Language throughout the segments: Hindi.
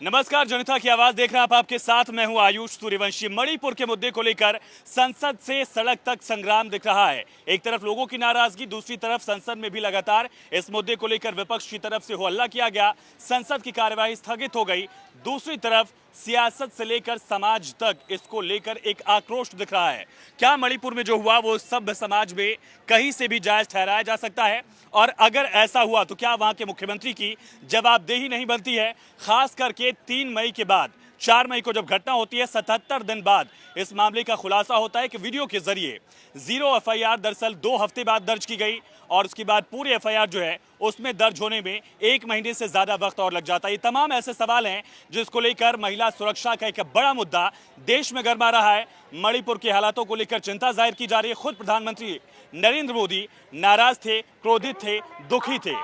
नमस्कार, जनता की आवाज देख रहे हैं आप। आपके साथ मैं हूं आयुष सूर्यवंशी। मणिपुर के मुद्दे को लेकर संसद से सड़क तक संग्राम दिख रहा है। एक तरफ लोगों की नाराजगी, दूसरी तरफ संसद में भी लगातार इस मुद्दे को लेकर विपक्ष की तरफ से हो हल्ला किया गया। संसद की कार्यवाही स्थगित हो गई। दूसरी तरफ सियासत से लेकर समाज तक इसको लेकर एक आक्रोश दिख रहा है। क्या मणिपुर में जो हुआ वो सभ्य समाज में कहीं से भी जायज ठहराया जा सकता है? और अगर ऐसा हुआ तो क्या वहां के मुख्यमंत्री की जवाबदेही नहीं बनती है? खास करके 3 मई के बाद 4 मई को जब घटना होती है, 77 दिन बाद इस मामले का खुलासा होता है कि वीडियो के जरिए 0 एफआईआर दरअसल 2 हफ्ते बाद दर्ज की गई और उसके बाद पूरी एफआईआर जो है उसमें दर्ज होने में 1 महीने से ज्यादा वक्त और लग जाता है। ये तमाम ऐसे सवाल हैं जिसको लेकर महिला सुरक्षा का एक बड़ा मुद्दा देश में गरमा रहा है। मणिपुर के हालातों को लेकर चिंता जाहिर की जा रही है। खुद प्रधानमंत्री नरेंद्र मोदी नाराज थे, क्रोधित थे, दुखी थे।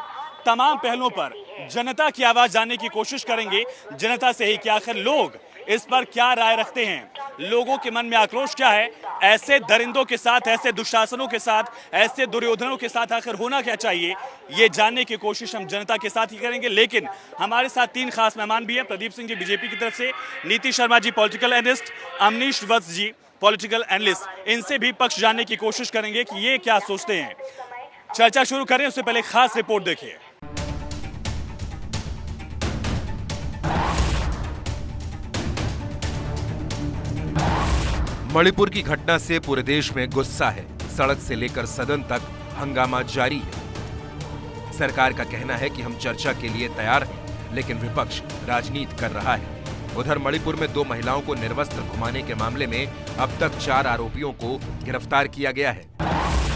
तमाम पहलुओं पर जनता की आवाज जानने की कोशिश करेंगे। जनता से ही कि आखिर लोग इस पर क्या राय रखते हैं, लोगों के मन में आक्रोश क्या है, ऐसे दरिंदों के साथ, ऐसे दुशासनों के साथ, ऐसे दुर्योधनों के साथ आखिर होना क्या चाहिए, ये जानने की कोशिश हम जनता के साथ ही करेंगे। लेकिन हमारे साथ 3 खास मेहमान भी हैं। प्रदीप सिंह जी बीजेपी की तरफ से, नीति शर्मा जी पॉलिटिकल एनालिस्ट, अमनीश वत्स जी पॉलिटिकल एनालिस्ट। इनसे भी पक्ष जानने की कोशिश करेंगे कि ये क्या सोचते हैं। चर्चा शुरू करें उससे पहले खास रिपोर्ट देखिए। मणिपुर की घटना से पूरे देश में गुस्सा है। सड़क से लेकर सदन तक हंगामा जारी है। सरकार का कहना है कि हम चर्चा के लिए तैयार हैं, लेकिन विपक्ष राजनीति कर रहा है। उधर मणिपुर में 2 महिलाओं को निर्वस्त्र घुमाने के मामले में अब तक 4 आरोपियों को गिरफ्तार किया गया है।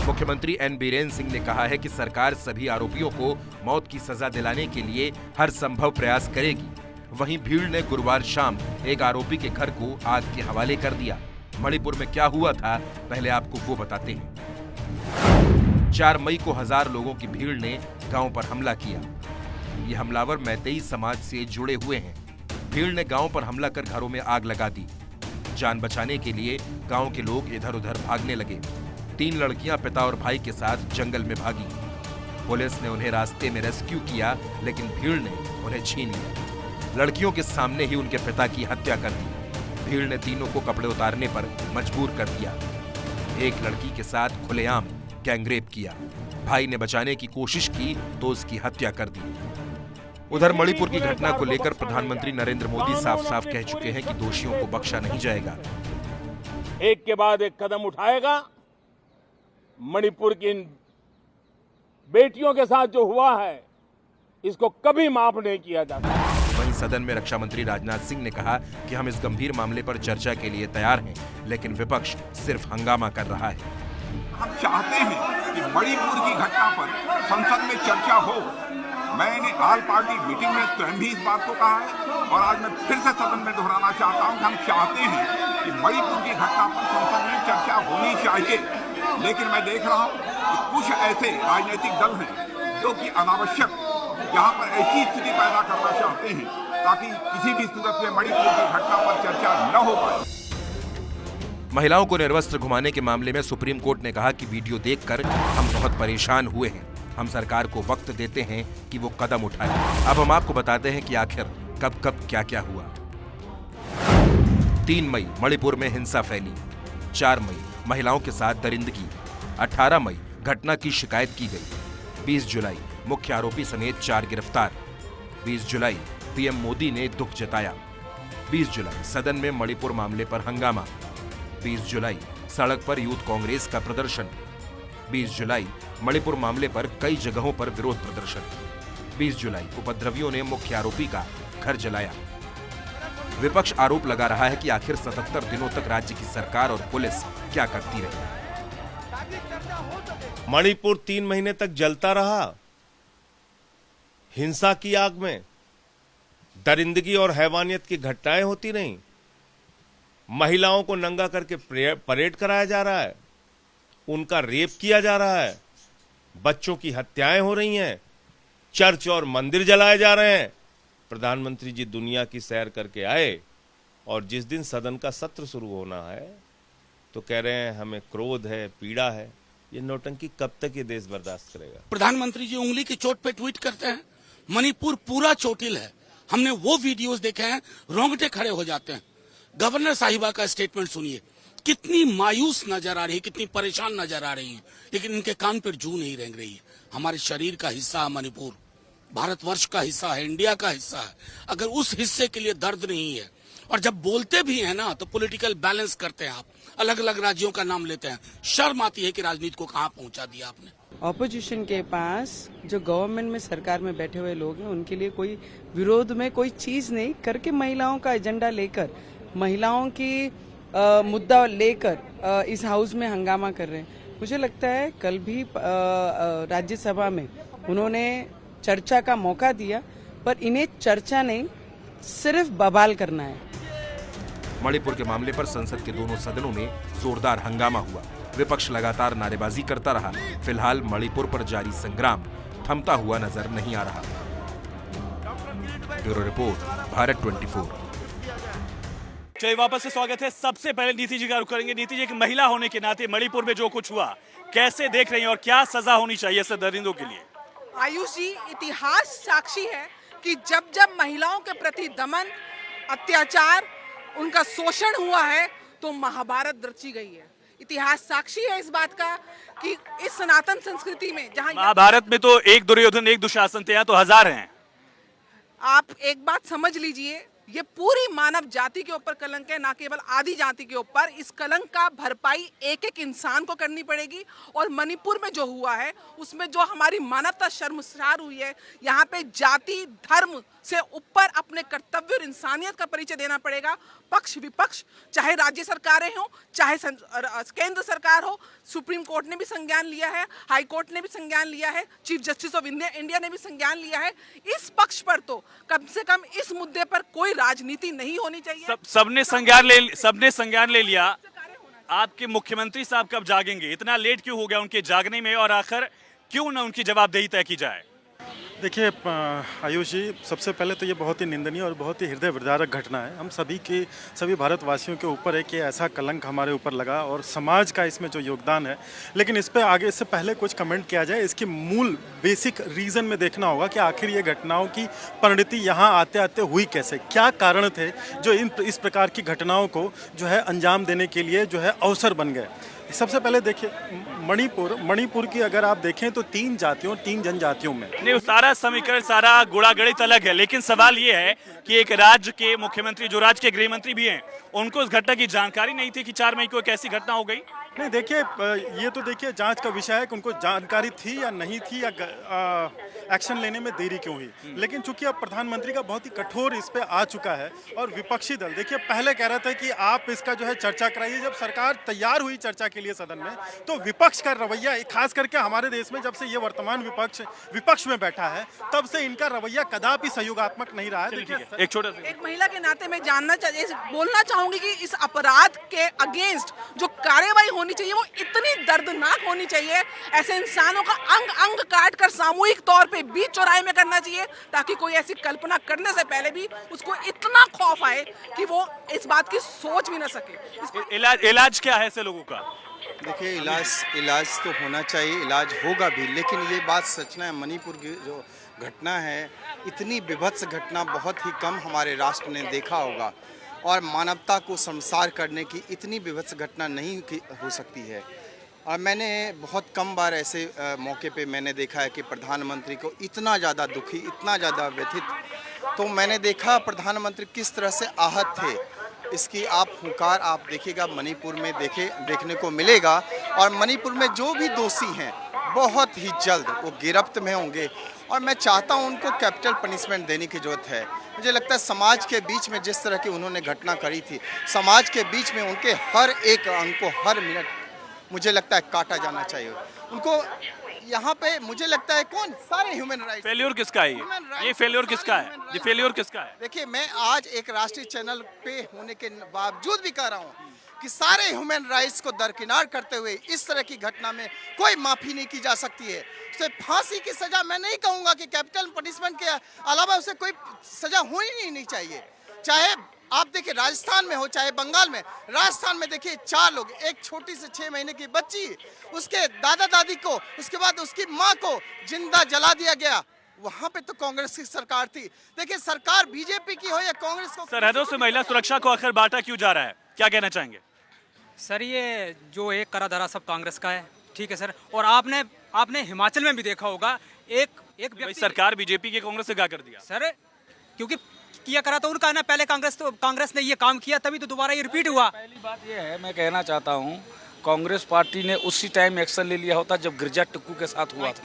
मुख्यमंत्री एन बीरेन सिंह ने कहा है कि सरकार सभी आरोपियों को मौत की सजा दिलाने के लिए हर संभव प्रयास करेगी। वहीं भीड़ ने गुरुवार शाम एक आरोपी के घर को आग के हवाले कर दिया। मणिपुर में क्या हुआ था, पहले आपको वो बताते हैं। 4 मई को 1000 लोगों की भीड़ ने गांव पर हमला किया। ये हमलावर मैतेई समाज से जुड़े हुए हैं। भीड़ ने गांव पर हमला कर घरों में आग लगा दी। जान बचाने के लिए गांव के लोग इधर उधर भागने लगे। 3 लड़कियां पिता और भाई के साथ जंगल में भागी। पुलिस ने उन्हें रास्ते में रेस्क्यू किया, लेकिन भीड़ ने उन्हें छीन लिया। लड़कियों के सामने ही उनके पिता की हत्या कर दी। भीड़ ने तीनों को कपड़े उतारने पर मजबूर कर दिया। एक लड़की के साथ खुलेआम गैंगरेप किया। भाई ने बचाने की कोशिश की तो उसकी हत्या कर दी। उधर मणिपुर की घटना को लेकर प्रधानमंत्री नरेंद्र मोदी साफ साफ कह चुके हैं कि दोषियों को बख्शा नहीं जाएगा। एक के बाद एक कदम उठाएगा। मणिपुर की इन बेटियों के साथ जो हुआ है इसको कभी माफ नहीं किया जाता। वहीं सदन में रक्षा मंत्री राजनाथ सिंह ने कहा कि हम इस गंभीर मामले पर चर्चा के लिए तैयार हैं, लेकिन विपक्ष सिर्फ हंगामा कर रहा है। हम चाहते हैं कि मणिपुर की घटना पर संसद में चर्चा हो। मैंने ऑल पार्टी मीटिंग में स्वयं भी इस बात को कहा है और आज मैं फिर से सदन में दोहराना चाहता हूं कि हम चाहते हैं कि मणिपुर की घटना पर संसद में चर्चा होनी चाहिए। लेकिन मैं देख रहा हूं कि कुछ ऐसे राजनीतिक दल हैं जो कि अनावश्यक यहाँ पर ऐसी स्थिति पैदा करना चाहते हैं ताकि किसी भी सूरत में मणिपुर की घटना पर चर्चा न हो पाए। महिलाओं को निर्वस्त्र घुमाने के मामले में सुप्रीम कोर्ट ने कहा कि वीडियो देखकर हम बहुत परेशान हुए हैं। हम सरकार को वक्त देते हैं कि वो कदम उठाए। अब हम आपको बताते हैं कि आखिर कब कब क्या क्या हुआ। 3 मई मणिपुर में हिंसा फैली। 4 मई महिलाओं के साथ दरिंदगी। 18 मई घटना की शिकायत की गई। 20 जुलाई मुख्य आरोपी समेत 4 गिरफ्तार। 20 जुलाई पीएम मोदी ने दुख जताया। 20 जुलाई सदन में मणिपुर मामले पर हंगामा। 20 जुलाई सड़क पर यूथ कांग्रेस का प्रदर्शन। 20 जुलाई मणिपुर मामले पर कई जगहों पर विरोध प्रदर्शन। 20 जुलाई उपद्रवियों ने मुख्य आरोपी का घर जलाया। विपक्ष आरोप लगा रहा है कि आखिर 77 दिनों तक राज्य की सरकार और पुलिस क्या करती रही। मणिपुर 3 महीने तक जलता रहा हिंसा की आग में। दरिंदगी और हैवानियत की घटनाएं होती रहीं। महिलाओं को नंगा करके परेड कराया जा रहा है, उनका रेप किया जा रहा है, बच्चों की हत्याएं हो रही हैं, चर्च और मंदिर जलाए जा रहे हैं। प्रधानमंत्री जी दुनिया की सैर करके आए और जिस दिन सदन का सत्र शुरू होना है तो कह रहे हैं हमें क्रोध है, पीड़ा है। ये नौटंकी कब तक ये देश बर्दाश्त करेगा? प्रधानमंत्री जी उंगली की चोट पे ट्वीट करते हैं। मणिपुर पूरा चोटिल है, हमने वो वीडियोस देखे हैं, रोंगटे खड़े हो जाते हैं। गवर्नर साहिबा का स्टेटमेंट सुनिए, कितनी मायूस नजर आ रही है, कितनी परेशान नजर आ रही है, लेकिन इनके कान पर जू नहीं रेंग रही है। हमारे शरीर का हिस्सा है मणिपुर, भारतवर्ष का हिस्सा है, इंडिया का हिस्सा है। अगर उस हिस्से के लिए दर्द नहीं है, और जब बोलते भी हैं ना तो पॉलिटिकल बैलेंस करते हैं आप, अलग अलग राज्यों का नाम लेते हैं। शर्म आती है कि राजनीति को कहां पहुंचा दिया आपने। ऑपोजिशन के पास जो गवर्नमेंट में सरकार में बैठे हुए लोग हैं, उनके लिए कोई विरोध में कोई चीज नहीं करके महिलाओं का एजेंडा लेकर, महिलाओं की मुद्दा लेकर इस हाउस में हंगामा कर रहे हैं। मुझे लगता है कल भी राज्यसभा में उन्होंने चर्चा का मौका दिया, पर इन्हें चर्चा नहीं, सिर्फ बवाल करना है। मणिपुर के मामले पर संसद के दोनों सदनों में जोरदार हंगामा हुआ। विपक्ष लगातार नारेबाजी करता रहा। फिलहाल मणिपुर पर जारी संग्राम थमता हुआ नजर नहीं आ रहा। Bureau report, Bharat 24। चलिए वापस से स्वागत है। सबसे पहले नीति जी का रुख करेंगे। नीति जी, एक महिला होने के नाते मणिपुर में जो कुछ हुआ कैसे देख रही हैं और क्या सजा होनी चाहिए ऐसे दरिंदों के लिए? आयुष जी, इतिहास साक्षी है कि जब जब महिलाओं के प्रति दमन, अत्याचार, उनका शोषण हुआ है तो महाभारत रची गई है। इतिहास साक्षी है इस बात का कि इस सनातन संस्कृति में जहां महाभारत में तो एक दुर्योधन एक दुशासन थे, यहाँ तो हजार हैं। आप एक बात समझ लीजिए, ये पूरी मानव जाति के ऊपर कलंक है, ना केवल आदि जाति के ऊपर। इस कलंक का भरपाई एक एक इंसान को करनी पड़ेगी। और मणिपुर में जो हुआ है उसमें जो हमारी मानवता शर्मसार हुई है, यहाँ पे जाति धर्म से ऊपर अपने कर्तव्य और इंसानियत का परिचय देना पड़ेगा। पक्ष विपक्ष, चाहे राज्य सरकारें हो, चाहे केंद्र सरकार हो, सुप्रीम कोर्ट ने भी संज्ञान लिया है, हाई कोर्ट ने भी संज्ञान लिया है, चीफ जस्टिस ऑफ इंडिया ने भी संज्ञान लिया है। इस पक्ष पर तो कम से कम इस मुद्दे पर कोई राजनीति नहीं होनी चाहिए। सबने संज्ञान ले लिया। आपके मुख्यमंत्री साहब कब जागेंगे? इतना लेट क्यों हो गया उनके जागने में, और आखिर क्यों ना उनकी जवाबदेही तय की जाए? देखिए आयुष जी, सबसे पहले तो ये बहुत ही निंदनीय और बहुत ही हृदय विदारक घटना है। हम सभी भारतवासियों के ऊपर है कि ऐसा कलंक हमारे ऊपर लगा, और समाज का इसमें जो योगदान है। लेकिन इस पे आगे इससे पहले कुछ कमेंट किया जाए, इसकी मूल बेसिक रीज़न में देखना होगा कि आखिर ये घटनाओं की परिणति यहाँ आते आते हुई कैसे, क्या कारण थे जो इस प्रकार की घटनाओं को जो है अंजाम देने के लिए जो है अवसर बन गए। सबसे पहले देखिए मणिपुर की अगर आप देखें तो 3 जातियों 3 जनजातियों में नहीं, सारा समीकरण, सारा गुणा गणित अलग है, लेकिन सवाल ये है कि एक राज्य के मुख्यमंत्री, जो राज्य के गृह मंत्री भी हैं, उनको इस घटना की जानकारी नहीं थी कि 4 मई को एक ऐसी घटना हो गई। नहीं, देखिए ये तो देखिए जांच का विषय है कि उनको जानकारी थी या नहीं थी, या एक्शन लेने में देरी क्यों हुई। लेकिन चूंकि अब प्रधानमंत्री का बहुत ही कठोर इस पे आ चुका है, और विपक्षी दल देखिए पहले कह रहा था कि आप इसका जो है चर्चा कराइए। जब सरकार तैयार हुई चर्चा के लिए सदन में, तो विपक्ष का रवैया, खास करके हमारे देश में जब से ये वर्तमान विपक्ष में बैठा है, तब से इनका रवैया कदापि सहयोगात्मक नहीं रहा है। देखिए एक महिला के नाते मैं बोलना चाहूंगी कि इस अपराध के अगेंस्ट जो कार्रवाई होनी चाहिए वो इतनी दर्दनाक होनी चाहिए। ऐसे इंसानों का अंग अंग काट कर सामूहिक तौर पे बीच चौराहे में करना चाहिए, ताकि कोई ऐसी कल्पना करने से पहले भी उसको इतना खौफ आए कि वो इस बात की सोच भी ना सके। इलाज क्या है ऐसे लोगों का? देखिए इलाज तो होना चाहिए, इलाज होगा भी, लेकिन ये बात सचना है, मणिपुर की जो घटना है, इतनी विभत्स घटना बहुत ही कम हमारे राष्ट्र ने देखा होगा, और मानवता को संसार करने की इतनी विभत्स घटना नहीं हो सकती है। और मैंने बहुत कम बार ऐसे मौके पे मैंने देखा है कि प्रधानमंत्री को इतना ज़्यादा दुखी, इतना ज़्यादा व्यथित, तो मैंने देखा प्रधानमंत्री किस तरह से आहत थे। इसकी आप हुंकार आप देखिएगा मणिपुर में देखने को मिलेगा, और मणिपुर में जो भी दोषी हैं बहुत ही जल्द वो गिरफ्त में होंगे, और मैं चाहता हूं उनको कैपिटल पनिशमेंट देने की जरूरत है। मुझे लगता है समाज के बीच में जिस तरह की उन्होंने घटना करी थी, समाज के बीच में उनके हर एक अंग को हर मिनट मुझे लगता है काटा जाना चाहिए उनको। यहाँ पे मुझे लगता है सारे ह्यूमन राइट्स फेल्योर किसका है? ये फेल्योर किसका है? ये फेल्योर किसका है? देखिए, मैं आज एक राष्ट्रीय चैनल पे होने के बावजूद भी कह रहा हूँ कि सारे ह्यूमन राइट्स को दरकिनार करते हुए इस तरह की घटना में कोई माफी नहीं की जा सकती है। उसे फांसी की सजा, मैं नहीं कहूँगा कि कैपिटल पनिशमेंट के अलावा उसे कोई सजा होनी नहीं चाहिए। चाहे आप देखिए राजस्थान में हो चाहे बंगाल में, राजस्थान में देखिए 4 लोग, एक छोटी से 6 महीने की बच्ची, उसके दादा दादी को, उसके बाद उसकी माँ को जिंदा जला दिया गया। वहां पे तो कांग्रेस की सरकार थी। देखिए सरकार बीजेपी की हो या कांग्रेस को, सरहदों से महिला सुरक्षा को आखिर बांटा क्यों जा रहा है, क्या कहना चाहेंगे? सर ये जो एक करा धरा सब कांग्रेस का है, ठीक है सर। और आपने हिमाचल में भी देखा होगा एक भाई व्यक्ति सरकार बीजेपी की कांग्रेस से क्या कर दिया? सर क्योंकि किया करा तो उनका ना, पहले कांग्रेस ने ये काम किया तभी तो दोबारा ये रिपीट हुआ। पहली बात ये है, मैं कहना चाहता हूँ कांग्रेस पार्टी ने उसी टाइम एक्शन ले लिया होता जब गिरजा टिक्कू के साथ हुआ था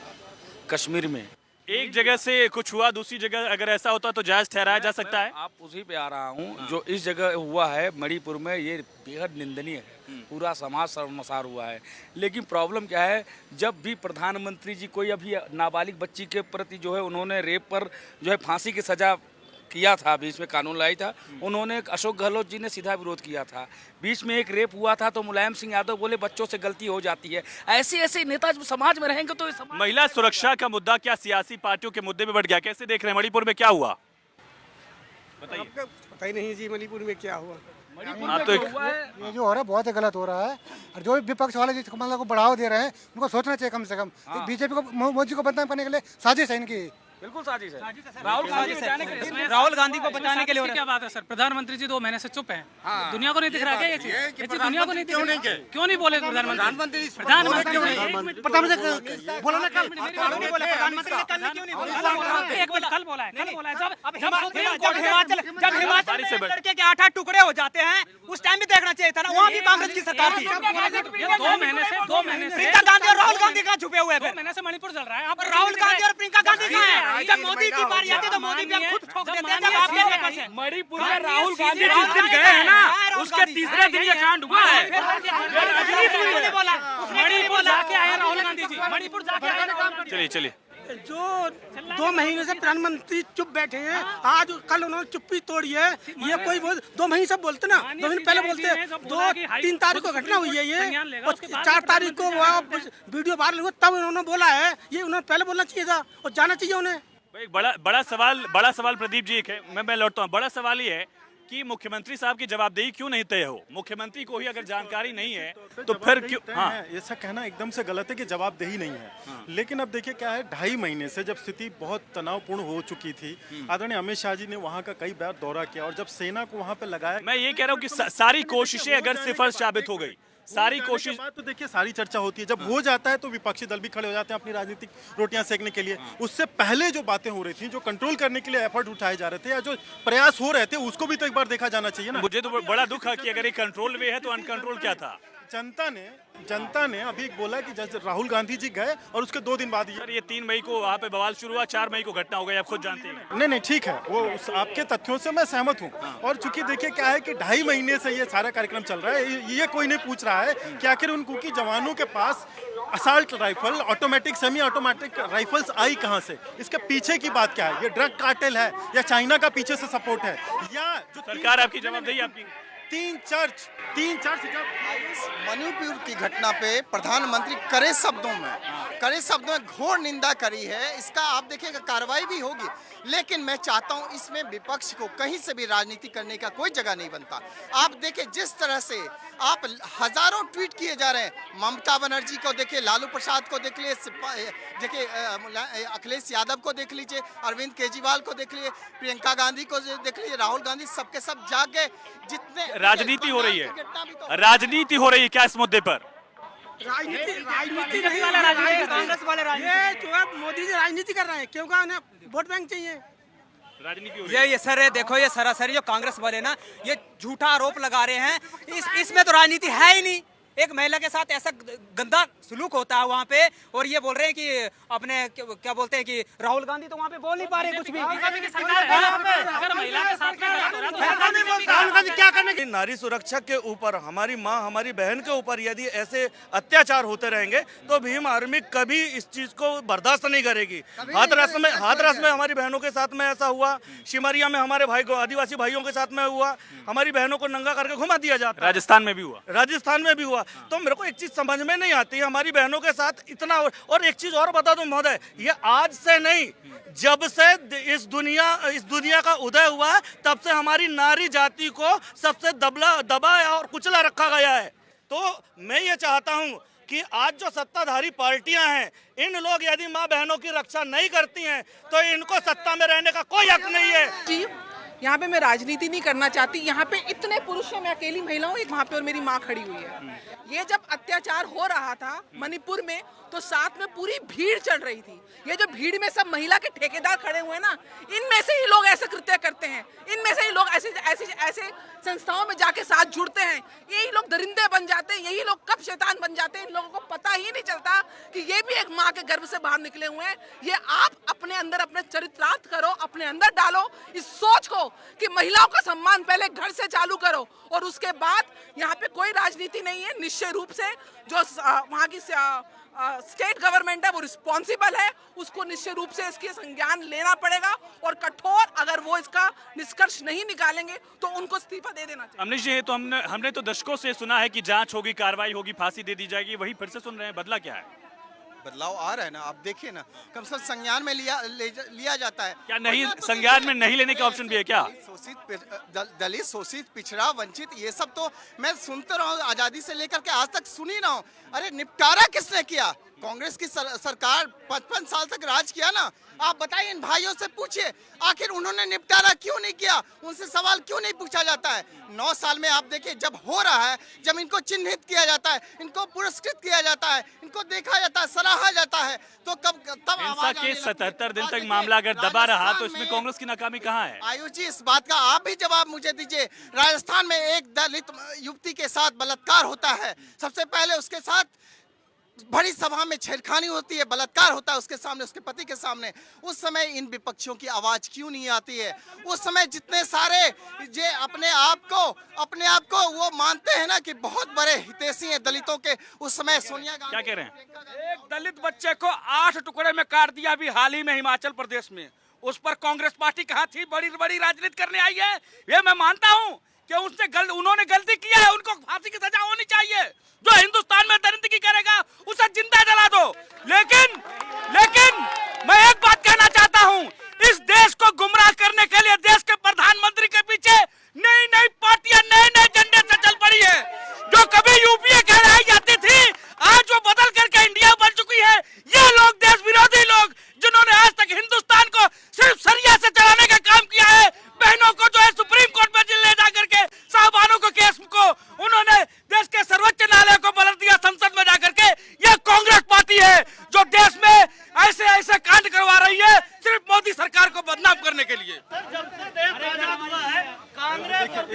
कश्मीर में। एक जगह से कुछ हुआ, दूसरी जगह अगर ऐसा होता तो जायज ठहराया जा सकता है। आप उसी पे आ रहा हूँ, जो इस जगह हुआ है मणिपुर में ये बेहद निंदनीय है, पूरा समाज शर्मसार हुआ है। लेकिन प्रॉब्लम क्या है, जब भी प्रधानमंत्री जी कोई अभी नाबालिग बच्ची के प्रति जो है उन्होंने रेप पर जो है फांसी की सजा किया था, बीच में कानून लाई था, उन्होंने अशोक गहलोत जी ने सीधा विरोध किया था। बीच में एक रेप हुआ था तो मुलायम सिंह यादव बोले बच्चों से गलती हो जाती है। ऐसे ऐसे नेता जब समाज में रहेंगे तो महिला सुरक्षा का मुद्दा क्या सियासी पार्टियों के मुद्दे में बढ़ गया, कैसे देख रहे हैं? मणिपुर में क्या हुआ बताइए। पता ही नहीं जी मणिपुर में क्या हुआ। आप तो ये जो हो रहा है बहुत ही गलत हो रहा है, और जो भी विपक्ष वाले जिस मामले को बढ़ावा दे रहे हैं उनको सोचना चाहिए कम से कम। बीजेपी को, मोदी को बदनाम करने के लिए साजिश है इनकी। बिल्कुल साजिश है। राहुल गांधी को बचाने के लिए क्या बात है सर? प्रधानमंत्री जी 2 महीने से चुप हैं, दुनिया को नहीं दिख रहा क्या ये चीज? दुनिया को नहीं दिख रहा, क्यों नहीं बोले प्रधानमंत्री? प्रधानमंत्री बोला ना कल, एक मिनट कल बोला है, जब हिमाचल में लड़के के 8-8 टुकड़े हो जाते हैं उस टाइम भी देखना चाहिए था ना, वहाँ भी कांग्रेस की सरकार थी। 2 महीने से प्रियंका गांधी और राहुल गांधी कहाँ छुपे हुए हैं? 2 महीने से मणिपुर चल रहा है। आप राहुल गांधी और प्रियंका गांधी कहाँ हैं? जब मोदी की बारी आती है तो मोदी भी खुद ठोक देते हैं। जब आपके कैसे मणिपुर में राहुल गांधी जिस दिन गए हैं ना, उसके तीसरे दिन ये कांड हुआ है। मणिपुर जाके आए राहुल गांधी जी, मणिपुर जाके आए। चलिए चलिए। जो 2 महीने से प्रधानमंत्री चुप बैठे हैं, आज कल उन्होंने चुप्पी तोड़ी है। ये कोई 2 महीने से बोलते ना, 2 महीने पहले बोलते, 2-3 तारीख को घटना हुई है ये, और 4 तारीख को वीडियो वायरल हुआ तब उन्होंने बोला है। ये उन्होंने पहले बोलना चाहिए था और जाना चाहिए उन्हें। एक बड़ा सवाल प्रदीप जी है, मैं लौटता हूँ। बड़ा सवाल ये है कि मुख्यमंत्री साहब की जवाबदेही क्यों नहीं तय हो? मुख्यमंत्री को ही अगर जानकारी नहीं है तो फिर क्यों? हाँ, ऐसा कहना एकदम से गलत है कि जवाबदेही नहीं है। लेकिन अब देखिए क्या है, 2.5 महीने से जब स्थिति बहुत तनावपूर्ण हो चुकी थी, आदरणीय अमित शाह जी ने वहाँ का कई बार दौरा किया, और जब सेना को वहाँ पे लगाया, मैं ये कह रहा हूँ कि सारी कोशिशें अगर सिफर साबित हो गई, सारी कोशिश, तो देखिए सारी चर्चा होती है, जब हो जाता है तो विपक्षी दल भी खड़े हो जाते हैं अपनी राजनीतिक रोटियां सेकने के लिए। उससे पहले जो बातें हो रही थी, जो कंट्रोल करने के लिए एफर्ट उठाए जा रहे थे या जो प्रयास हो रहे थे, उसको भी तो एक बार देखा जाना चाहिए ना। मुझे तो बड़ा दुख है कि अगर ये कंट्रोल में है तो अनकंट्रोल क्या था? जनता ने अभी बोला कि जैसे राहुल गांधी जी गए और उसके 2 दिन बाद ये 3 मई को वहाँ पे बवाल शुरू हुआ, 4 मई को घटना हो गई, आप खुद जानते हैं। नहीं ठीक है, वो आपके तथ्यों से मैं सहमत हूँ। और चूंकि देखिए क्या है कि 2.5 महीने से ये सारा कार्यक्रम चल रहा है, ये कोई नहीं पूछ रहा है कि आखिर उन कुकी जवानों के पास assault rifle, automatic, semi automatic rifles आई कहां से? इसके पीछे की बात क्या है? ये ड्रग कार्टेल है या चाइना का पीछे से सपोर्ट है, या जो सरकार आपकी जवाबदेही आपकी? 3 चर्च मणिपुर की घटना पे प्रधानमंत्री कड़े शब्दों में घोर निंदा करी है। इसका आप देखिएगा कार्रवाई भी होगी, लेकिन मैं चाहता हूं इसमें विपक्ष को कहीं से भी राजनीति करने का कोई जगह नहीं बनता। आप देखिए जिस तरह से आप हजारों ट्वीट किए जा रहे हैं, ममता बनर्जी को देखिए, लालू प्रसाद को देख लीजिए, देखिए अखिलेश यादव को देख लीजिए, अरविंद केजरीवाल को देख लीजिए, प्रियंका गांधी को देख लीजिए, राहुल गांधी, सबके सब जाके जितने राजनीति हो रही है, राजनीति हो रही है क्या इस मुद्दे पर? राजनीति नहीं वाला राजनीति, कांग्रेस वाले राजनीति, ये जो है मोदी जी राजनीति कर रहे हैं क्योंकि उन्हें वोट बैंक चाहिए। राजनीति हो रही है। ये सर है, देखो ये सरासरी जो कांग्रेस वाले ना ये झूठा आरोप लगा रहे हैं, इसमें तो राजनीति है ही नहीं। एक महिला के साथ ऐसा गंदा सलूक होता है वहाँ पे, और ये बोल रहे हैं कि अपने क्या बोलते हैं कि राहुल गांधी तो वहाँ पे बोल नहीं पा रहे कुछ भी। अगर महिला के साथ राहुल गांधी क्या करने? नारी सुरक्षा के ऊपर, हमारी माँ हमारी बहन के ऊपर यदि ऐसे अत्याचार होते रहेंगे तो भीम आर्मी कभी इस चीज को बर्दाश्त नहीं करेगी। हाथरस में हमारी बहनों के साथ में ऐसा हुआ, सिमरिया में हमारे भाई को, आदिवासी भाइयों के साथ में हुआ, हमारी बहनों को नंगा करके घुमा दिया जाता है। राजस्थान में भी हुआ। तो मेरे को एक चीज समझ में नहीं आती है, हमारी बहनों के साथ इतना। और एक चीज और बता दूं महोदय, ये आज से नहीं, जब से इस दुनिया का उदय हुआ है तब से हमारी नारी जाति को सबसे दबा और कुचला रखा गया है। तो मैं ये चाहता हूं कि आज जो सत्ताधारी पार्टियां हैं, इन लोग यदि माँ बहनों की रक्षा नहीं करती हैं तो इनको सत्ता में रहने का कोई हक नहीं है। जी, यहाँ पे मैं राजनीति नहीं करना चाहती। यहाँ पे इतने पुरुष हैं, मैं अकेली महिला हूँ, एक वहाँ पे और मेरी माँ खड़ी हुई है। ये जब अत्याचार हो रहा था मणिपुर में तो साथ में पूरी भीड़ चल रही थी। ये जो भीड़ में सब महिला के ठेकेदार खड़े हुए हैं ना, इनमें से ही लोग ऐसे कृत्य करते हैं, इनमें से ही लोग ऐसे संस्थाओं में जाके साथ जुड़ते हैं। यही लोग दरिंदे बन जाते हैं, यही लोग कब शैतान बन जाते हैं, इन लोगों को पता ही नहीं चलता कि ये भी एक माँ के गर्भ से बाहर निकले हुए हैं। ये आप अपने अंदर अपने चरित्रार्थ करो, अपने अंदर डालो इस सोच को कि महिलाओं का सम्मान पहले घर से चालू करो, और उसके बाद यहाँ पे कोई राजनीति नहीं है। निश्चय रूप से जो वहाँ की स्टेट गवर्नमेंट है वो रिस्पॉन्सिबल है, उसको निश्चय रूप से इसके संज्ञान लेना पड़ेगा, और कठोर अगर वो इसका निष्कर्ष नहीं निकालेंगे तो उनको इस्तीफा दे देना चाहिए। अमरीश जी, तो हमने तो दशकों से सुना है कि जांच होगी, कार्रवाई होगी, फांसी दे दी जाएगी, वही फिर से सुन रहे हैं, बदला क्या है? बदलाव आ रहा है ना, आप देखिए ना, कम से कम संज्ञान में लिया जाता है। क्या नहीं संज्ञान में नहीं लेने का ऑप्शन भी है क्या? दलित, शोषित, पिछड़ा, वंचित, ये सब तो मैं सुनते रहा हूँ, आजादी से लेकर के आज तक सुनी ना हूँ। अरे निपटारा किसने किया? कांग्रेस की सरकार 55 साल तक राज किया ना। आप बताइए, इन भाइयों से पूछिए, आखिर उन्होंने निपटारा क्यों नहीं किया? उनसे सवाल क्यों नहीं पूछा जाता है? 9 साल में आप देखिए, जब हो रहा है, जब इनको चिन्हित किया जाता है, इनको पुरस्कृत किया जाता है, इनको देखा जाता है, सराहा जाता है, तो तब हिंसा के 77 दिन तक मामला अगर दबा रहा तो इसमें कांग्रेस की नाकामी कहाँ है? आयुष जी, इस बात का आप भी जवाब मुझे दीजिए। राजस्थान में एक दलित युवती के साथ बलात्कार होता है, सबसे पहले उसके साथ बड़ी सभा में छेड़खानी होती है, बलात्कार होता है उसके सामने, उसके पति के सामने। उस समय इन विपक्षियों की आवाज क्यों नहीं आती है? उस समय जितने सारे जे अपने आप को वो मानते हैं ना कि बहुत बड़े हितैषी हैं दलितों के, उस समय सोनिया गांधी क्या कह रहे हैं? एक दलित बच्चे को 8 टुकड़े में काट दिया अभी हाल ही में हिमाचल प्रदेश में। उस पर कांग्रेस पार्टी कहाँ थी? बड़ी बड़ी राजनीति करने आई है। ये मैं मानता हूँ कि उन्होंने गलती किया है, उनको फांसी की सजा होनी चाहिए। जो हिंदुस्तान में दरिंदगी करेगा उसे जिंदा जला दो। लेकिन मैं एक बात कहना चाहता हूँ, इस देश को गुमराह करने के लिए देश के प्रधानमंत्री के पीछे नई नई पार्टियां नए नए झंडे से चल पड़ी है। जो कभी यूपीए कहलाई जाती थी, आज वो बदल करके इंडिया बन चुकी है। ये लोग देश विरोधी लोग, जिन्होंने आज तक हिंदुस्तान को सिर्फ सरिया से चलाने का काम किया है, बहनों को जो है सुप्रीम कोर्ट में ले जा करके साहबानों को केस को उन्होंने देश के सर्वोच्च न्यायालय को बदल दिया, संसद में जाकर के। यह कांग्रेस पार्टी है जो देश में ऐसे कांड करवा रही है सिर्फ मोदी सरकार को बदनाम करने के लिए।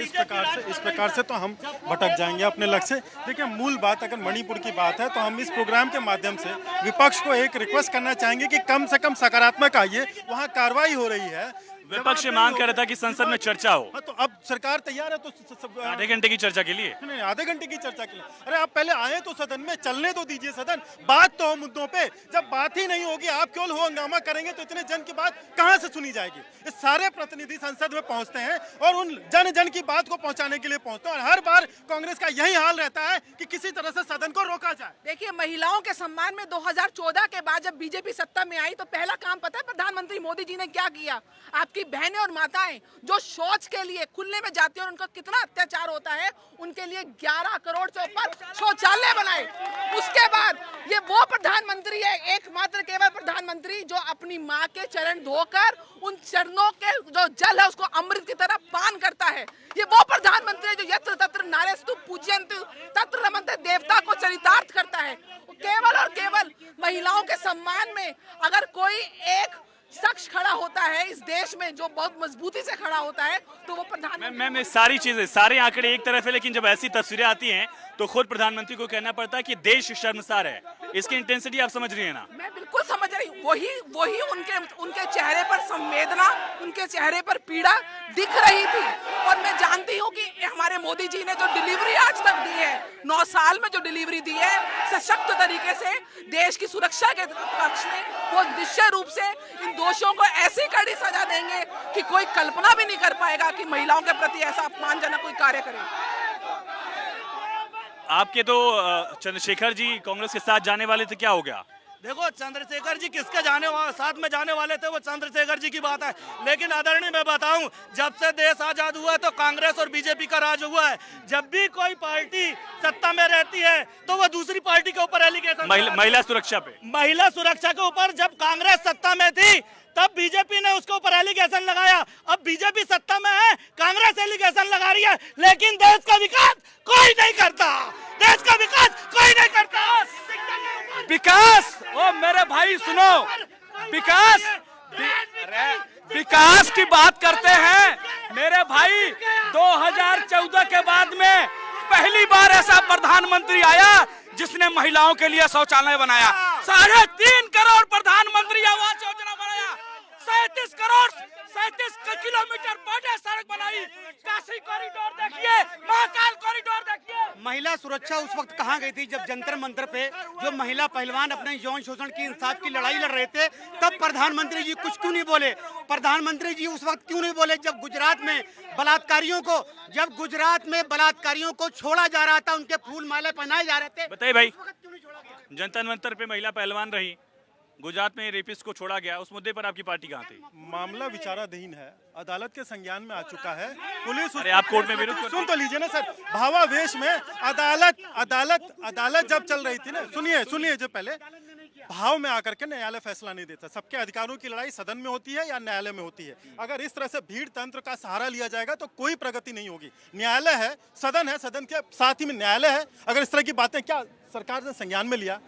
इस प्रकार से तो हम भटक जाएंगे अपने लक्ष्य से। देखिए, मूल बात अगर मणिपुर की बात है तो हम इस प्रोग्राम के माध्यम से विपक्ष को एक रिक्वेस्ट करना चाहेंगे कि कम से कम सकारात्मक आइए। वहाँ कार्रवाई हो रही है, विपक्ष मांग कर रहा था कि संसद में चर्चा हो। तो अब सरकार तैयार है तो आधे घंटे की चर्चा के लिए? नहीं, आधे घंटे की चर्चा के लिए। अरे आप पहले आए तो सदन में, चलने तो दीजिए सदन, बात तो हो मुद्दों पे। जब बात ही नहीं होगी, आप केवल हो हंगामा करेंगे तो इतने जन की बात कहां से सुनी जाएगी? ये सारे प्रतिनिधि संसद में पहुंचते हैं और उन जन की बात को पहुंचाने के लिए पहुंचते हैं, और हर बार कांग्रेस का यही हाल रहता है कि किसी तरह से सदन को रोका जाए। देखिए, महिलाओं के सम्मान में 2014 के बाद जब बीजेपी सत्ता में आई तो पहला काम पता है प्रधानमंत्री मोदी जी ने क्या किया? आपकी बहनें और माताएं जो शौच के लिए खुलने में जाती है और उनका कितना अत्याचार होता है, उनके लिए 11 करोड़ से ऊपर शौचालय बनाए। उसके बाद ये वो प्रधानमंत्री है, एकमात्र केवल प्रधानमंत्री, जो अपनी माँ के चरण धोकर उन चरणों के जो जल है उसको अमृत की तरह पान करता है। ये वो प्रधानमंत्री है जो यत्र तत्र नारेस्तु पूज्यन्तु तत्र रमन्ते देवता को चरितार्थ करता है। केवल और केवल महिलाओं के सम्मान में अगर कोई एक शख्स खड़ा होता है इस देश में जो बहुत मजबूती से खड़ा होता है तो वो प्रधानमंत्री। मैं सारी चीजें, सारे आंकड़े एक तरफ है, लेकिन जब ऐसी तस्वीरें आती हैं तो खुद प्रधानमंत्री को कहना पड़ता है कि देश शर्मसार है। इसकी इंटेंसिटी आप समझ रही है ना? मैं बिल्कुल समझ रही हूँ। वही उनके चेहरे पर संवेदना, उनके चेहरे पर पीड़ा दिख रही थी। और मैं जानती हूँ कि हमारे मोदी जी ने जो डिलीवरी आज तक दी है, 9 साल में जो डिलीवरी दी है सशक्त तरीके से देश की सुरक्षा के पक्ष में, वो निश्चय रूप से इन दोषियों को ऐसी कड़ी सजा देंगे कि कोई कल्पना भी नहीं कर पाएगा कि महिलाओं के प्रति ऐसा अपमानजनक कोई कार्य करे। आपके तो चंद्रशेखर जी कांग्रेस के साथ जाने वाले थे, क्या हो गया? देखो चंद्रशेखर जी किसके साथ में जाने वाले थे, वो चंद्रशेखर जी की बात है। लेकिन आदरणीय मैं बताऊं, जब से देश आजाद हुआ है तो कांग्रेस और बीजेपी का राज हुआ है। जब भी कोई पार्टी सत्ता में रहती है तो वो दूसरी पार्टी के ऊपर एलिगेशन, महिला सुरक्षा पे, महिला सुरक्षा के ऊपर जब कांग्रेस सत्ता में थी तब बीजेपी ने उसके ऊपर एलिगेशन लगाया। अब बीजेपी सत्ता में है, कांग्रेस एलिगेशन लगा रही है, लेकिन देश का विकास कोई नहीं करता। देश का विकास कोई नहीं करता। विकास, ओ मेरे भाई सुनो, विकास की बात करते हैं मेरे भाई। 2014 के बाद में पहली बार ऐसा प्रधानमंत्री आया जिसने महिलाओं के लिए शौचालय बनाया। 3.5 करोड़ प्रधानमंत्री आवास योजना बनाया। 37 किलोमीटर बड़े सड़क बनाई। काशी कॉरिडोर देखिए, महाकाल कॉरिडोर देखिए। महिला सुरक्षा उस वक्त कहाँ गई थी जब जंतर मंतर पे जो महिला पहलवान अपने यौन शोषण की इंसाफ की लड़ाई लड़ रहे थे, तब प्रधानमंत्री जी कुछ क्यों नहीं बोले? प्रधानमंत्री जी उस वक्त क्यों नहीं बोले जब गुजरात में बलात्कारियों को छोड़ा जा रहा था, उनके फूल माले पहनाए जा रहे थे? बताइए भाई, जंतर मंतर पे महिला पहलवान रही, गुजरात में रेपिस्ट को छोड़ा गया, उस मुद्दे पर आपकी पार्टी कहाँ थी? मामला विचाराधीन है, अदालत के संज्ञान में आ चुका है। पुलिस, अरे आप कोर्ट में विरोध करते सुन तो लीजिए ना सर, भावावेश में अदालत जब चल रही थी ना, सुनिए जो पहले भाव में आकर के न्यायालय फैसला नहीं देता। सबके अधिकारों की लड़ाई सदन में होती है या न्यायालय में होती है। अगर इस तरह से भीड़ तंत्र का सहारा लिया जाएगा तो कोई प्रगति नहीं होगी। न्यायालय है, सदन है, सदन के साथ ही में न्यायालय है। अगर इस तरह की बातें क्या सरकार ने संज्ञान में लिया?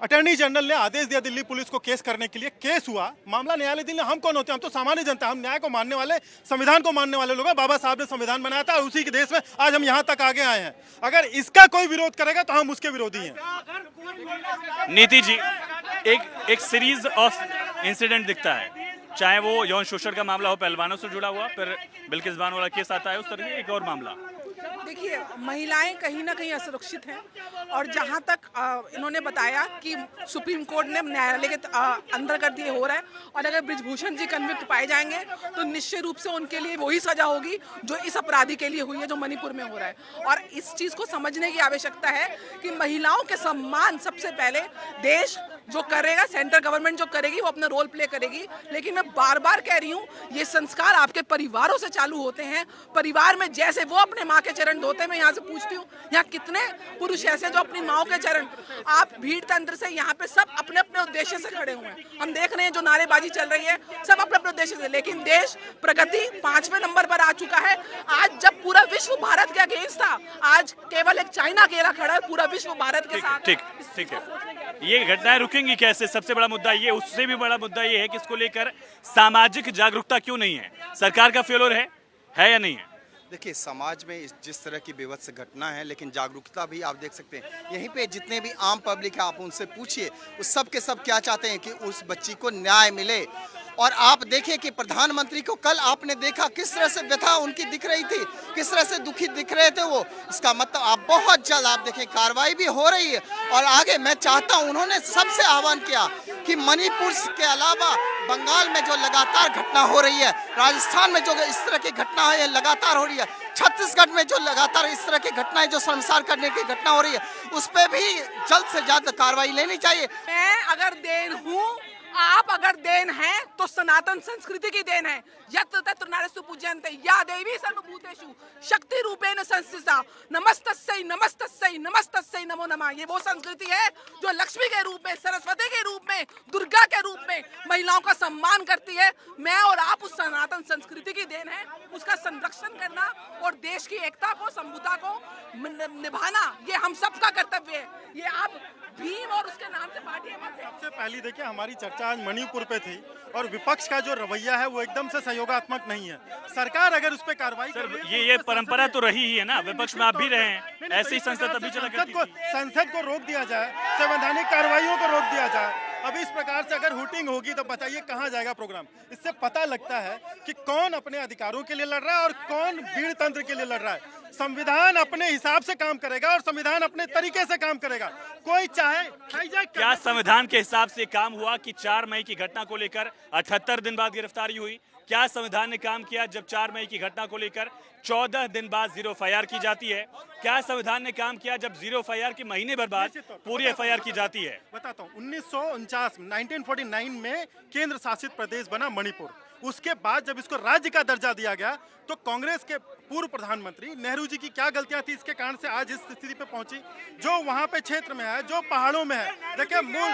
अटॉर्नी जनरल ने आदेश दिया दिल्ली पुलिस को केस करने के लिए, केस हुआ, मामला न्यायालय दिल्ली। हम कौन होते हैं? हम तो सामान्य जनता, हम न्याय को मानने वाले, संविधान को मानने वाले लोग हैं। बाबा साहब ने संविधान बनाया था और उसी के देश में आज हम यहाँ तक आगे आए हैं। अगर इसका कोई विरोध करेगा तो हम उसके विरोधी हैं। नीति जी, एक सीरीज ऑफ इंसिडेंट दिखता है, चाहे वो यौन शोषण का मामला हो पहलवानों से जुड़ा हुआ, फिर बिल्किस बानो वाला केस आता है, उस तरह एक और मामला। देखिए, महिलाएं कहीं ना कहीं असुरक्षित हैं और जहां तक इन्होंने बताया कि सुप्रीम कोर्ट ने न्यायालय के अंदर कर दिए हो रहा है, और अगर ब्रिजभूषण जी कन्विक्ट पाए जाएंगे तो निश्चित रूप से उनके लिए वही सजा होगी जो इस अपराधी के लिए हुई है, जो मणिपुर में हो रहा है। और इस चीज को समझने की आवश्यकता है कि महिलाओं के सम्मान सबसे पहले देश जो करेगा, सेंट्रल गवर्नमेंट जो करेगी वो अपना रोल प्ले करेगी। लेकिन मैं बार बार कह रही हूँ, ये संस्कार आपके परिवारों से चालू होते हैं। परिवार में जैसे वो अपने माँ के चरण धोते हैं, मैं यहाँ से पूछती हूँ, यहाँ कितने पुरुष ऐसे जो अपनी माँ के चरण, आप भीड़ तंत्र से यहाँ पे सब अपने अपने उद्देश्य से खड़े हुए हैं। हम देख रहे हैं जो नारेबाजी चल रही है, सब अपने अपने उद्देश्य से, लेकिन देश प्रगति 5वें नंबर पर आ चुका है। आज जब पूरा विश्व भारत के अगेंस्ट था, आज केवल एक चाइना अकेला खड़ा है, पूरा विश्व भारत के साथ। ठीक है, ये घटनाएं रुकेंगी कैसे? सबसे बड़ा मुद्दा ये, उससे भी बड़ा मुद्दा ये है कि इसको लेकर सामाजिक जागरूकता क्यों नहीं है? सरकार का फेल्योर है या नहीं है? देखिए, समाज में जिस तरह की विभत्स घटना है, लेकिन जागरूकता भी आप देख सकते हैं। यहीं पे जितने भी आम पब्लिक है, आप उनसे पूछिए, उस सब के सब क्या चाहते हैं कि उस बच्ची को न्याय मिले। और आप देखिए कि प्रधानमंत्री को कल आपने देखा किस तरह से व्यथा उनकी दिख रही थी, किस तरह से दुखी दिख रहे थे वो। इसका मतलब आप बहुत जल्द आप देखें कार्रवाई भी हो रही है। और आगे मैं चाहता हूँ, उन्होंने सबसे आह्वान किया कि मणिपुर के अलावा बंगाल में जो लगातार घटना हो रही है, राजस्थान में जो इस तरह की घटना है लगातार हो रही है, छत्तीसगढ़ में जो लगातार इस तरह की घटनाएं जो शर्मसार करने की घटना हो रही है, उस पर भी जल्द से जल्द कार्रवाई लेनी चाहिए। मैं अगर देन हूँ, आप अगर देन हैं तो सनातन संस्कृति की देन है। यत्र तत्र नारस्तु पूज्यन्ते या देवी सर्वभूतेषु शक्ति रूपेण संस्थिता नमस्तस्यै नमस्तस्यै नमस्तस्यै नमो नमः। ये वो संस्कृति है जो लक्ष्मी के रूप में, सरस्वती के रूप में, दुर्गा के रूप में महिलाओं का सम्मान करती है। मैं और आप उस सनातन संस्कृति की देन है, उसका संरक्षण करना और देश की एकता को, संभुता को निभाना, ये हम सबका कर्तव्य है। ये आप भीम और उसके नाम से पार्टी मत। सबसे पहली देखिए, हमारी चर्चा आज मणिपुर पे थी और विपक्ष का जो रवैया है वो एकदम से सहयोगात्मक नहीं है। सरकार अगर उस पर कार्रवाई, ये परंपरा तो रही ही है ना, विपक्ष में आप भी रहे हैं, ऐसी संसद अभी चला करती थी। संसद को रोक दिया जाए, संवैधानिक कार्रवाइयों को रोक दिया जाए। अब इस प्रकार से अगर हुटिंग होगी तो बताइए कहाँ जाएगा प्रोग्राम? इससे पता लगता है कि कौन अपने अधिकारों के लिए लड़ रहा है और कौन भीड़ तंत्र के लिए लड़ रहा है। संविधान अपने हिसाब से काम करेगा और संविधान अपने तरीके से काम करेगा। कोई चाहे क्या संविधान के हिसाब से काम हुआ कि 4 मई की घटना को लेकर 78 दिन बाद गिरफ्तारी हुई? क्या संविधान ने काम किया जब 4 मई की घटना को लेकर 14 दिन बाद जीरो एफआईआर की जाती है? क्या संविधान ने काम किया जब जीरो एफआईआर के महीने भर बाद पूरी एफआईआर की जाती है? बताता हूँ, 1949 में केंद्र शासित प्रदेश बना मणिपुर। उसके बाद जब इसको राज्य का दर्जा दिया गया तो कांग्रेस के पूर्व प्रधानमंत्री नेहरू जी की क्या गलतियां थी, इसके कारण से आज इस स्थिति पे पहुंची। जो वहां पे क्षेत्र में है, जो पहाड़ों में है, देखिए मूल,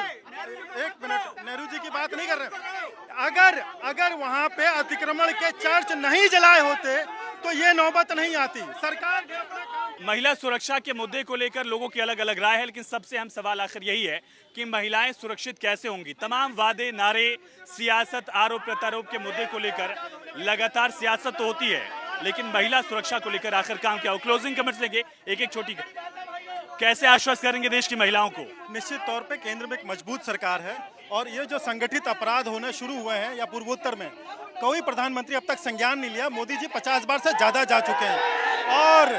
एक मिनट, नेहरू जी की बात नहीं कर रहे। अगर वहां पे अतिक्रमण के चर्च नहीं जलाए होते तो ये नौबत नहीं आती। सरकार महिला सुरक्षा के मुद्दे को लेकर लोगों की अलग अलग राय है, लेकिन सबसे अहम सवाल आखिर यही है कि महिलाएं सुरक्षित कैसे होंगी? तमाम वादे, नारे, सियासत, आरोप प्रत्यारोप के मुद्दे को लेकर लगातार सियासत तो होती है, लेकिन महिला सुरक्षा को लेकर आखिर काम क्या हो? क्लोजिंग कमेंट्स लेंगे एक छोटी। कैसे आश्वस्त करेंगे देश की महिलाओं को? निश्चित तौर पे केंद्र में एक मजबूत सरकार है और ये जो संगठित अपराध होने शुरू हुए हैं या पूर्वोत्तर में, कोई प्रधानमंत्री अब तक संज्ञान नहीं लिया। मोदी जी 50 बार से ज्यादा जा चुके हैं और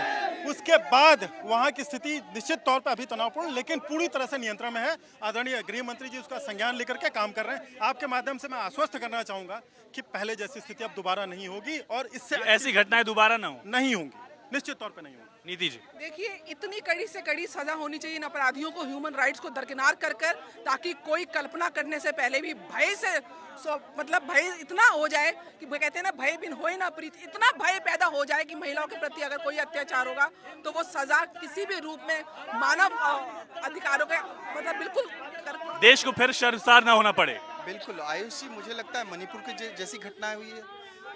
उसके बाद वहां की स्थिति निश्चित तौर पर अभी तनावपूर्ण लेकिन पूरी तरह से नियंत्रण में है। आदरणीय गृह मंत्री जी उसका संज्ञान लेकर के काम कर रहे हैं। आपके माध्यम से मैं आश्वस्त करना चाहूंगा कि पहले जैसी स्थिति अब दोबारा नहीं होगी और इससे ऐसी घटनाएं दोबारा नहीं होंगी, निश्चित तौर पर नहीं होंगी। नीति जी, देखिए, इतनी कड़ी से कड़ी सजा होनी चाहिए इन अपराधियों को, ह्यूमन राइट्स को दरकिनार कर ताकि कोई कल्पना करने से पहले भी भय से मतलब भय इतना हो जाए कि वो कहते हैं ना, भय बिन होए ना प्रीत, इतना भय पैदा हो जाए कि महिलाओं के प्रति अगर कोई अत्याचार होगा तो वो सजा किसी भी रूप में मानव अधिकारों के मतलब बिल्कुल देश को फिर शर्मसार ना होना पड़े। बिल्कुल आयुष जी, मुझे लगता है मणिपुर की जैसी घटनाएं हुई है,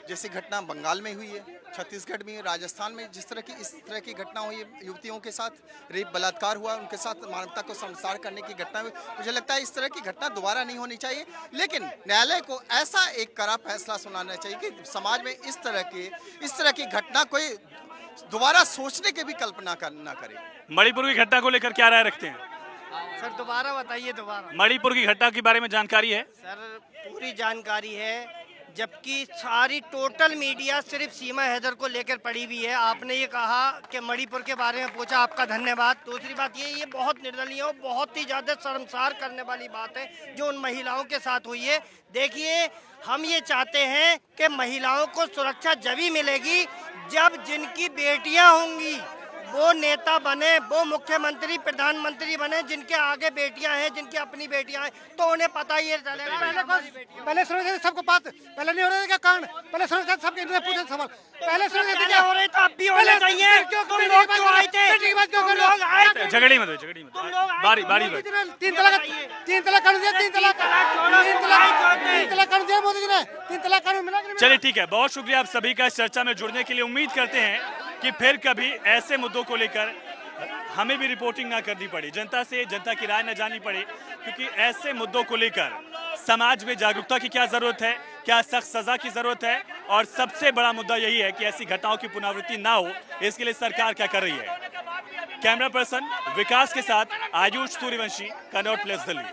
जैसी घटना बंगाल में हुई है, छत्तीसगढ़ में, राजस्थान में जिस तरह की घटना हुई है, युवतियों के साथ रेप बलात्कार हुआ, उनके साथ मानवता को संसार करने की घटना हुई, मुझे लगता है इस तरह की घटना दोबारा नहीं होनी चाहिए। लेकिन न्यायालय को ऐसा एक कड़ा फैसला सुनाना चाहिए कि समाज में इस तरह की घटना कोई दोबारा सोचने की भी कल्पना न करे। मणिपुर की घटना को लेकर क्या राय रखते हैं? सर दोबारा बताइए। दोबारा मणिपुर की घटना के बारे में जानकारी है? सर पूरी जानकारी है, जबकि सारी टोटल मीडिया सिर्फ सीमा हैदर को लेकर पड़ी हुई है। आपने ये कहा कि मणिपुर के बारे में पूछा, आपका धन्यवाद। दूसरी बात ये बहुत निर्दलीय और बहुत ही ज़्यादा शर्मसार करने वाली बात है जो उन महिलाओं के साथ हुई है। देखिए, हम ये चाहते हैं कि महिलाओं को सुरक्षा जभी मिलेगी जब जिनकी बेटियां होंगी वो नेता बने, वो मुख्यमंत्री प्रधानमंत्री बने, जिनके आगे बेटियां हैं, जिनकी अपनी बेटियां हैं, तो उन्हें पता ही चलेगा। पहले सुनो सबको बात, पहले नहीं हो रहा क्या कारण? पहले सुनो सबके पूछे सवाल, पहले सुनो हो रही तो अब भी होने चाहिए। तुम लोग क्यों आए थे? झगड़ी मत, बारी 3 तलाक कानून दिया, 3 तलाक कानून दिया मोदी जी ने, 3 तलाक कानून मिला। चलिए ठीक है, बहुत शुक्रिया आप सभी का इस चर्चा में जुड़ने के लिए। उम्मीद करते हैं कि फिर कभी ऐसे मुद्दों को लेकर हमें भी रिपोर्टिंग ना करनी पड़े, जनता की राय न जाननी पड़े, क्योंकि ऐसे मुद्दों को लेकर समाज में जागरूकता की क्या जरूरत है, क्या सख्त सजा की जरूरत है, और सबसे बड़ा मुद्दा यही है कि ऐसी घटनाओं की पुनरावृत्ति ना हो, इसके लिए सरकार क्या कर रही है। कैमरा पर्सन विकास के साथ आयुष सूर्यवंशी, कनॉट प्लेस दिल्ली।